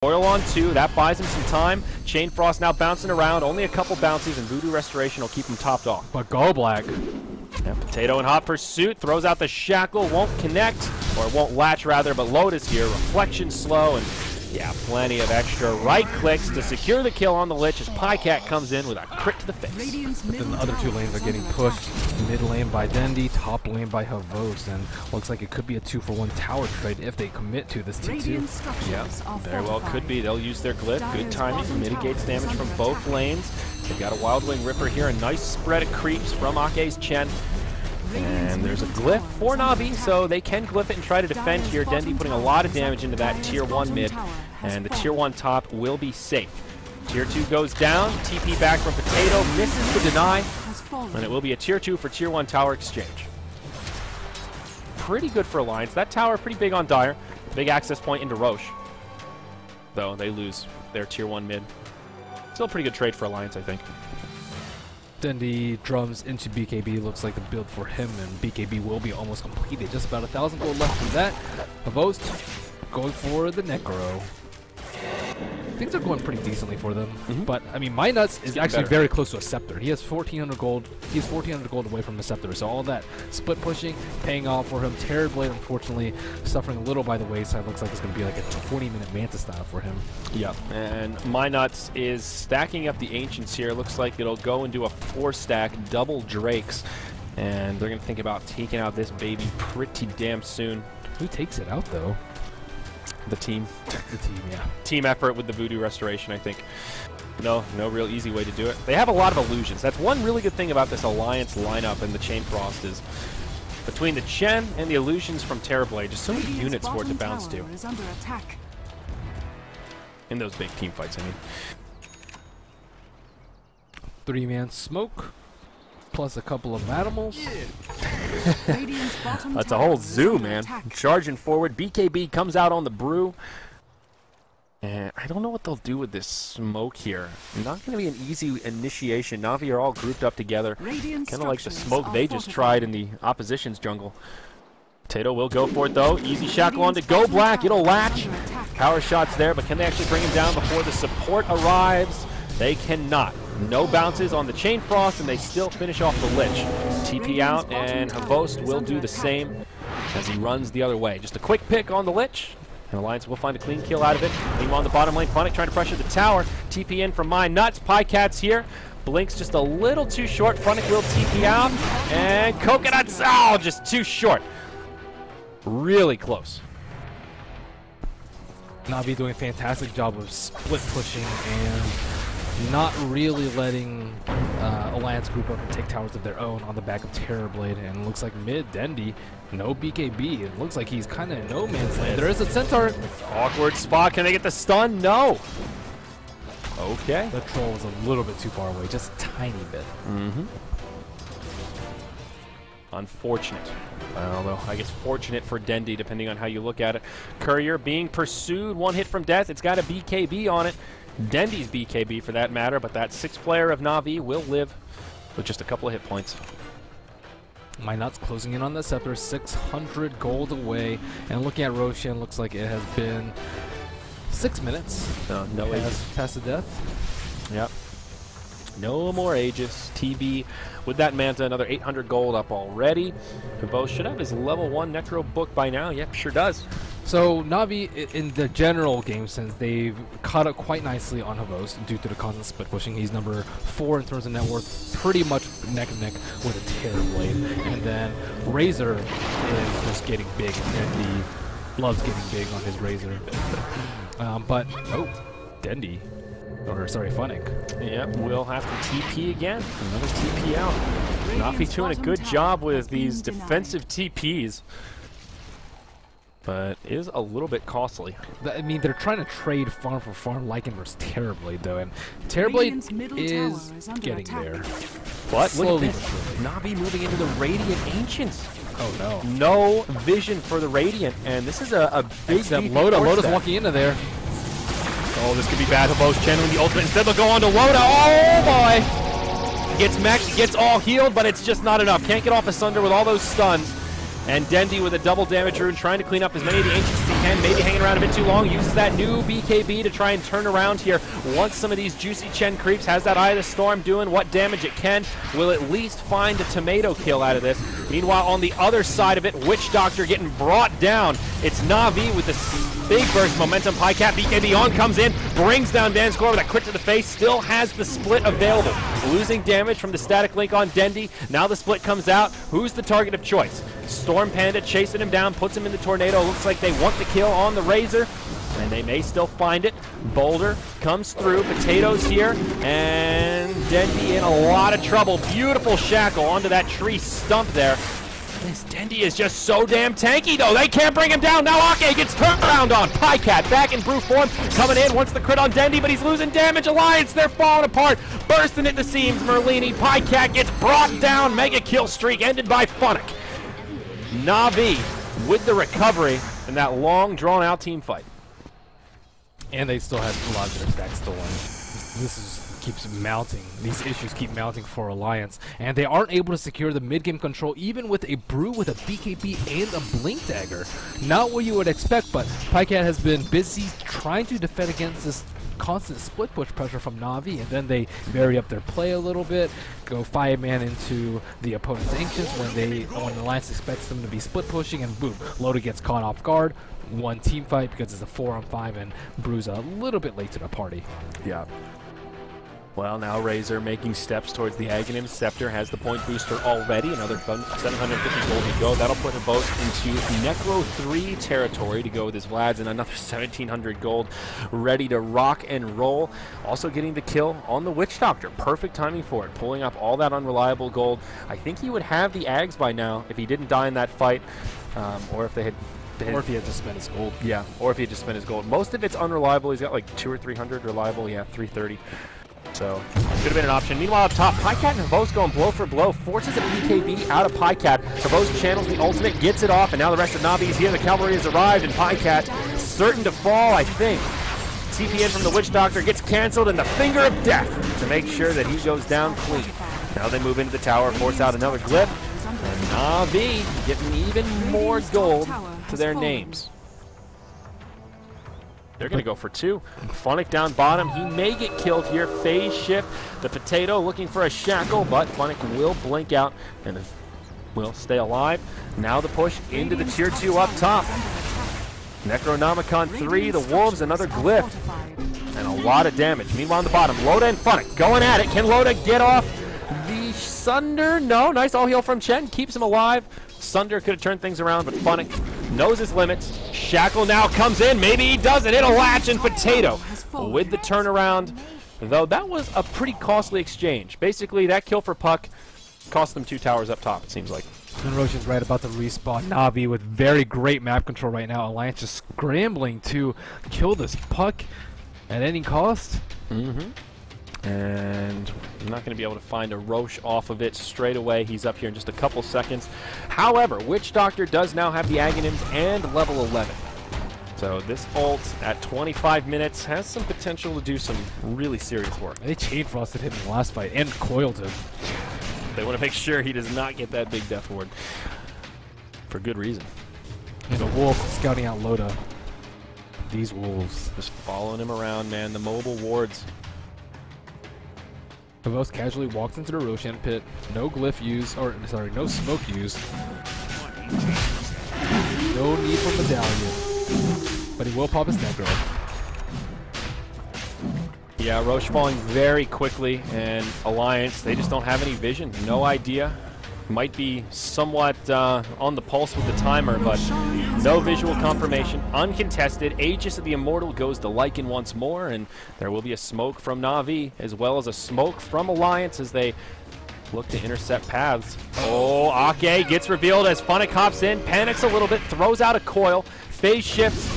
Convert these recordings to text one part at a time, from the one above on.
Oil on 2, that buys him some time. Chain Frost now bouncing around, only a couple bouncies, and Voodoo Restoration will keep him topped off. But go black. And Potato in hot pursuit, throws out the shackle, won't connect, or won't latch rather, but Lotus here, reflection slow, and yeah, plenty of extra right clicks to secure the kill on the Lich as Pycat comes in with a crit to the face. But then the other two lanes are getting pushed. Mid lane by Dendi, top lane by Havos, and looks like it could be a 2-for-1 tower trade if they commit to this T2. Yeah, very well could be. They'll use their glyph. Good timing, mitigates damage from both lanes. They've got a Wild Wing Ripper here, a nice spread of creeps from Ake's Chen. And there's a glyph for NaVi, so they can glyph it and try to defend here. Dendi putting a lot of damage into that tier 1 mid, and the tier 1 top will be safe. Tier 2 goes down, TP back from Potato, misses the deny, and it will be a tier 2 for tier 1 tower exchange. Pretty good for Alliance. That tower pretty big on Dire. Big access point into Roche, though they lose their tier 1 mid. Still a pretty good trade for Alliance, I think. Dendi drums into BKB, looks like the build for him, and BKB will be almost completed. Just about 1,000 gold left from that. Havos going for the Necro. Things are going pretty decently for them, but I mean, MyNuts is actually very close to a Scepter. He has 1,400 gold. He's 1,400 gold away from the Scepter, so all that split pushing paying off for him. Terrorblade, unfortunately, suffering a little by the wayside. Looks like it's going to be like a 20-minute Manta style for him. Yep, and MyNuts is stacking up the Ancients here. Looks like it'll go into a 4-stack, double Drakes, and they're going to think about taking out this baby pretty damn soon. Who takes it out, though? The team. The team, yeah. Team effort with the Voodoo Restoration, I think. No real easy way to do it. They have a lot of illusions. That's one really good thing about this Alliance lineup and the Chain Frost is between the Chen and the illusions from Terrorblade, just so many units for it to bounce to. In those big team fights, I mean. 3-man smoke, plus a couple of animals. That's a whole zoo, man. Charging forward. BKB comes out on the brew. And I don't know what they'll do with this smoke here. Not going to be an easy initiation. NaVi are all grouped up together. Kind of like the smoke they just tried in the opposition's jungle. Potato will go for it, though. Easy shackle on to go black. It'll latch. Power shots there, but can they actually bring him down before the support arrives? They cannot. No bounces on the Chain Frost, and they still finish off the Lich. TP out, and Havost will do the same as he runs the other way. Just a quick pick on the Lich, and Alliance will find a clean kill out of it. Meanwhile, on the bottom lane, Funnick trying to pressure the tower. TP in from MyNuts. Pycat's here. Blinks just a little too short. Funnick will TP out, and Coconuts, oh, just too short. Really close. NaVi doing a fantastic job of split pushing and not really letting Alliance group up and take towers of their own on the back of Terrorblade. And looks like mid Dendi, no BKB. It looks like he's kind of in no man's land. There is a Centaur. Awkward spot. Can they get the stun? No. Okay. The troll was a little bit too far away, just a tiny bit. Unfortunate. Although, I guess fortunate for Dendi, depending on how you look at it. Courier being pursued, one hit from death. It's got a BKB on it. Dendi's BKB for that matter, but that 6th player of NaVi will live with just a couple of hit points. MyNuts closing in on the Scepter, 600 gold away. And looking at Roshan, looks like it has been 6 minutes. No Aegis. Past the death. Yep. No more Aegis. TB with that Manta, another 800 gold up already. Havos should have his level 1 Necro book by now. Yep, sure does. So NaVi, in the general game sense, they've caught up quite nicely on Havos due to the constant split pushing. He's number 4 in terms of net worth, pretty much neck and neck with a Terrorblade. And then Razor is just getting big, and Dendi loves getting big on his Razor. But, oh, Dendi. Or, sorry, Funnick. Yep, we'll have to TP again. Another TP out. NaVi doing a good job with these defensive TPs. But is a little bit costly. I mean, they're trying to trade farm for farm Lycan versus Terrorblade, though, and Terrorblade is getting there. But look at this. NaVi moving into the Radiant Ancients. Oh, no. No vision for the Radiant, and this is a big Loda's walking into there. Oh, this could be bad. Havos channeling the ultimate. Instead, they'll go on to Loda. Oh, boy. Gets mech, gets all healed, but it's just not enough. Can't get off Asunder with all those stuns. And Dendi with a double damage rune, trying to clean up as many of the Ancients as he can. Maybe hanging around a bit too long. Uses that new BKB to try and turn around here. Once some of these juicy Chen creeps, has that Eye of the Storm doing what damage it can. Will at least find a tomato kill out of this. Meanwhile, on the other side of it, Witch Doctor getting brought down. It's NaVi with the big burst momentum. Pycat, BKB on, comes in, brings down Vanscore with a crit to the face. Still has the split available. Losing damage from the static link on Dendi. Now the split comes out. Who's the target of choice? Storm Panda chasing him down, puts him in the tornado. Looks like they want the kill on the Razor, and they may still find it. Boulder comes through, potatoes here, and Dendi in a lot of trouble. Beautiful shackle onto that tree stump there. This Dendi is just so damn tanky, though. They can't bring him down. Now Ake gets turned around on. Pycat back in brew form, coming in, wants the crit on Dendi, but he's losing damage. Alliance, they're falling apart, bursting at the seams. Merlini, Pycat gets brought down. Mega kill streak ended by Funnick. NaVi with the recovery in that long, drawn-out team fight. And they still have a lot of their stacks stolen. Keeps mounting. These issues keep mounting for Alliance, and they aren't able to secure the mid-game control even with a brew with a BKB and a blink dagger. Not what you would expect, but Pycat has been busy trying to defend against this constant split push pressure from NaVi, and then they vary up their play a little bit, go 5-man into the opponent's Ancients when Alliance expects them to be split pushing, and boom, Loda gets caught off guard. One team fight because it's a 4-on-5 and Brew's a little bit late to the party. Yeah. Well, now Razor making steps towards the Aghanim. Scepter has the point booster already. Another 750 gold to go. That'll put them both into Necro 3 territory to go with his Vlads, and another 1,700 gold ready to rock and roll. Also getting the kill on the Witch Doctor. Perfect timing for it. Pulling up all that unreliable gold. I think he would have the Ags by now if he didn't die in that fight, or if they had... Or if he had just spent his gold. Yeah, or if he had just spent his gold. Most of it's unreliable. He's got like 200 or 300 reliable. Yeah, 330. So, could have been an option. Meanwhile, up top, Pycat and Havos going blow for blow, forces a BKB out of Pycat. Havos channels the ultimate, gets it off, and now the rest of NaVi is here. The cavalry has arrived, and Pycat certain to fall, I think. TPN from the Witch Doctor gets canceled, and the Finger of Death to make sure that he goes down clean. Now they move into the tower, force out another glyph, and NaVi getting even more gold to their names. They're going to go for 2. Funnick down bottom. He may get killed here. Phase shift. The potato looking for a shackle, but Funnick will blink out and will stay alive. Now the push into the tier 2 up top. Necronomicon 3. The Wolves, another glyph. And a lot of damage. Meanwhile on the bottom, Loda and Funnick going at it. Can Loda get off the Sunder? No. Nice all heal from Chen. Keeps him alive. Sunder could have turned things around, but Funnick knows his limits. Shackle now comes in. Maybe he doesn't. It'll latch, and Potato with the turnaround. Though that was a pretty costly exchange. Basically, that kill for Puck cost them 2 towers up top, it seems like. And Roshan's right about the respawn. NaVi with very great map control right now. Alliance just scrambling to kill this Puck at any cost. And I'm not going to be able to find a Roche off of it straight away. He's up here in just a couple seconds. However, Witch Doctor does now have the Aghanims and level 11. So this ult at 25 minutes has some potential to do some really serious work. They chain frosted him in the last fight and coiled him. They want to make sure he does not get that big death ward. For good reason. And the Wolf scouting out Loda. These Wolves. Just following him around, man. The mobile wards. Havos casually walks into the Roshan pit. No glyph used, or sorry, no smoke used. No need for medallion. But he will pop his Necro. Yeah, Roche falling very quickly, and Alliance, they just don't have any vision. No idea. Might be somewhat on the pulse with the timer, but no visual confirmation. Uncontested. Aegis of the Immortal goes to Lycan once more, and there will be a smoke from NaVi, as well as a smoke from Alliance as they look to intercept paths. Oh, Ake gets revealed as Funnick hops in, panics a little bit, throws out a coil, phase shifts.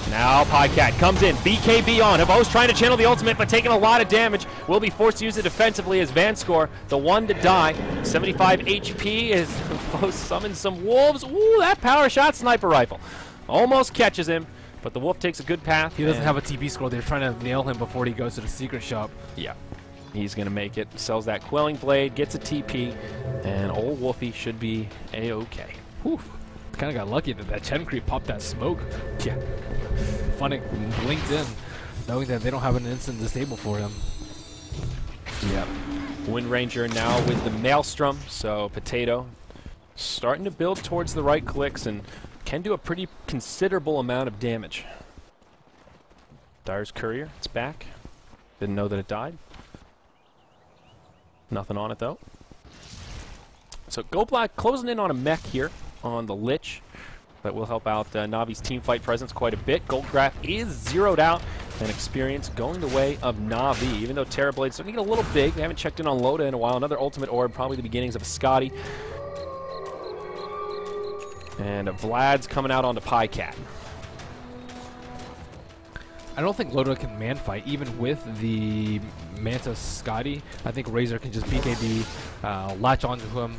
Now Pycat comes in, BKB on. Havos trying to channel the ultimate, but taking a lot of damage. Will be forced to use it defensively as Vanscore, the one to die. 75 HP as Havos summons some wolves. Ooh, that power shot sniper rifle. Almost catches him, but the wolf takes a good path. He doesn't have a TP scroll. They're trying to nail him before he goes to the secret shop. Yeah, he's going to make it. Sells that Quelling Blade, gets a TP, and old Wolfie should be A-okay. Whew. Kind of got lucky that that Chen creep popped that smoke. Yeah. Funny blinked in, knowing that they don't have an instant disable for him. Yep. Wind Ranger now with the Maelstrom, so Potato starting to build towards the right clicks and can do a pretty considerable amount of damage. Dire's Courier, it's back. Didn't know that it died. Nothing on it though. So Go Black closing in on a mech here on the Lich. That will help out NaVi's teamfight presence quite a bit. Goldgraph is zeroed out, and experience going the way of NaVi. Even though Terrorblade's starting to get a little big, they haven't checked in on Loda in a while. Another Ultimate Orb, probably the beginnings of a Scotty. And Vlad's coming out onto Pycat. I don't think Loda can man fight, even with the Manta Scotty. I think Razor can just BKB, latch onto him.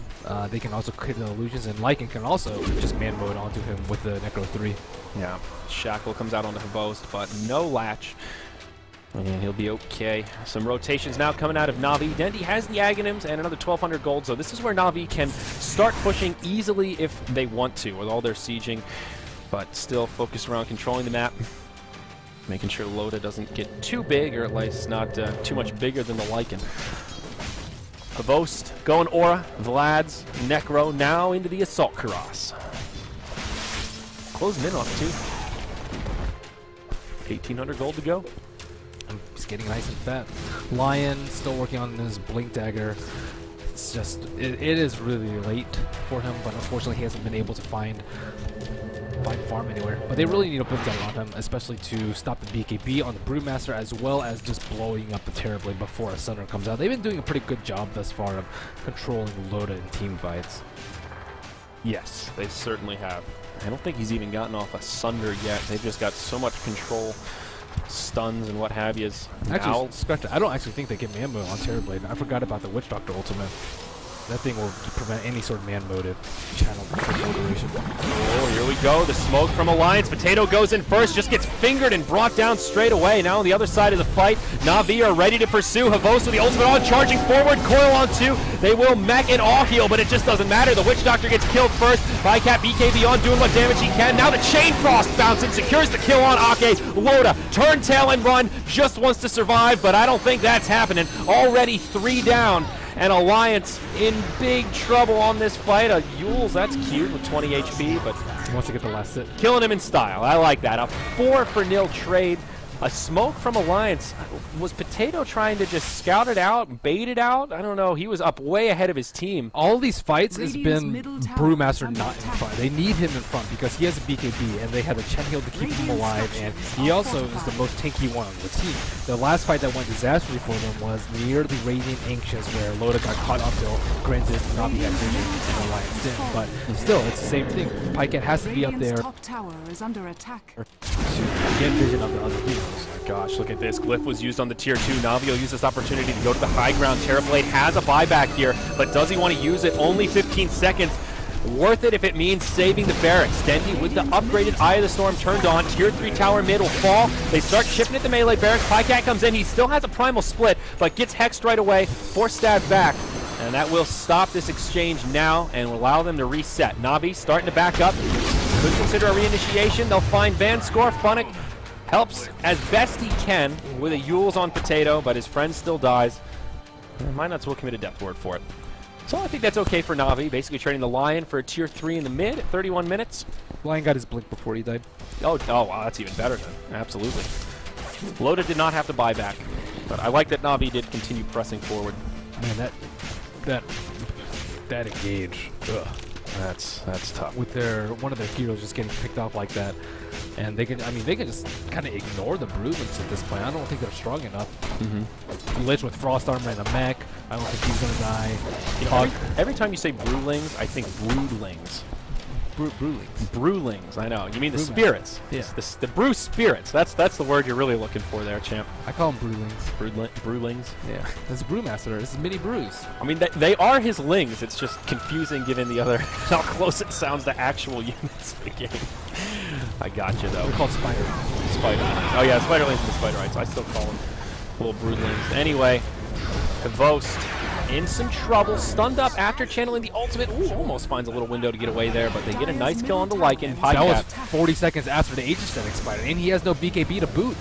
They can also create the illusions, and Lycan can also just man mode onto him with the Necro 3. Yeah, Shackle comes out onto Havost, but no latch. And he'll be okay. Some rotations now coming out of NaVi. Dendi has the Aghanims and another 1,200 gold, so this is where NaVi can start pushing easily if they want to, with all their sieging, but still focus around controlling the map. Making sure Loda doesn't get too big, or at least not too much bigger than the Lycan. Havost going Aura, Vlad's, Necro now into the Assault Cuirass. Closing in on it too. 1,800 gold to go. He's getting nice and fat. Lion still working on his Blink Dagger. It's just, it is really late for him, but unfortunately he hasn't been able to find farm anywhere. But they really need a Blink Dagger on him, especially to stop the BKB on the Brewmaster, as well as just blowing up the Terrorblade before a Sunder comes out. They've been doing a pretty good job thus far of controlling Loda in team fights. Yes, they certainly have. I don't think he's even gotten off a Sunder yet. They've just got so much control, stuns and what have yous. Actually, scratch it. I don't actually think they get man mode on Terrorblade. I forgot about the Witch Doctor ultimate. That thing will prevent any sort of man motive channel duration. Oh, here we go. The smoke from Alliance. Potato goes in first, just gets fingered and brought down straight away. Now on the other side of the fight, NaVi are ready to pursue. Havost with the ultimate on, charging forward. Coil on two. They will mech and all heal, but it just doesn't matter. The Witch Doctor gets killed first. Bycat BKB on, doing what damage he can. Now the Chain Frost bouncing, secures the kill on Ake. Loda, turn tail and run, just wants to survive, but I don't think that's happening. Already 3 down. And Alliance in big trouble on this fight. Yules, that's cute with 20 HP, but he wants to get the last hit. Killing him in style. I like that. A 4-for-0 trade. A smoke from Alliance. Was Potato trying to just scout it out, bait it out? I don't know. He was up way ahead of his team. All these fights has been Brewmaster not in front. They need him in front because he has a BKB, and they have a Chen heal to keep him alive, and he also is the most tanky one on the team. The last fight that went disastrously for them was near the Radiant Anxious, where Loda got caught uphill. Granted, NaVi had vision and Alliance didn't, but still, it's the same thing. Pycat has to be up there top tower is under attack. to get vision of the other heroes. Oh my gosh, look at this. Glyph was used on the tier 2. NaVi will use this opportunity to go to the high ground. Terrorblade has a buyback here, but does he want to use it? Only 15 seconds. Worth it if it means saving the barracks. Dendi with the upgraded Eye of the Storm turned on. Tier 3 tower mid will fall. They start chipping at the melee barracks. Pycat comes in. He still has a primal split, but gets hexed right away. 4 stab back. And that will stop this exchange now and will allow them to reset. NaVi starting to back up. Could consider a reinitiation. They'll find Van Scorf. Funnick helps as best he can with a Yules on Potato, but his friend still dies. Minots will commit a death ward for it. So I think that's okay for NaVi, basically trading the Lion for a tier 3 in the mid at 31 minutes. Lion got his blink before he died. Oh wow, that's even better then. Absolutely. Loda did not have to buy back, but I like that NaVi did continue pressing forward. Man, that engage. Ugh. That's tough. With one of their heroes just getting picked off like that, and they can just kind of ignore the Broodlings at this point. I don't think they're strong enough. Lich with Frost Armor and a mech. I don't think he's gonna die. You know, every time you say Broodlings, I think Broodlings. Brewlings, I know. You mean the spirits. Yeah. The brew spirits. That's the word you're really looking for there, champ. I call them Brewlings. Brewlings? Yeah. That's Brewmaster. This is mini brews. I mean, they are his lings. It's just confusing given the other, how close it sounds to actual units in the game. I got you, though. They're called Spider. Oh, yeah, Spiderlings and the Spider Rights. I still call them little Broodlings. Anyway, Havost in some trouble. Stunned up after channeling the ultimate. Ooh, almost finds a little window to get away there, but they get a nice kill on the Lycan. That was 40 seconds after the Aegis set expired, and he has no BKB to boot.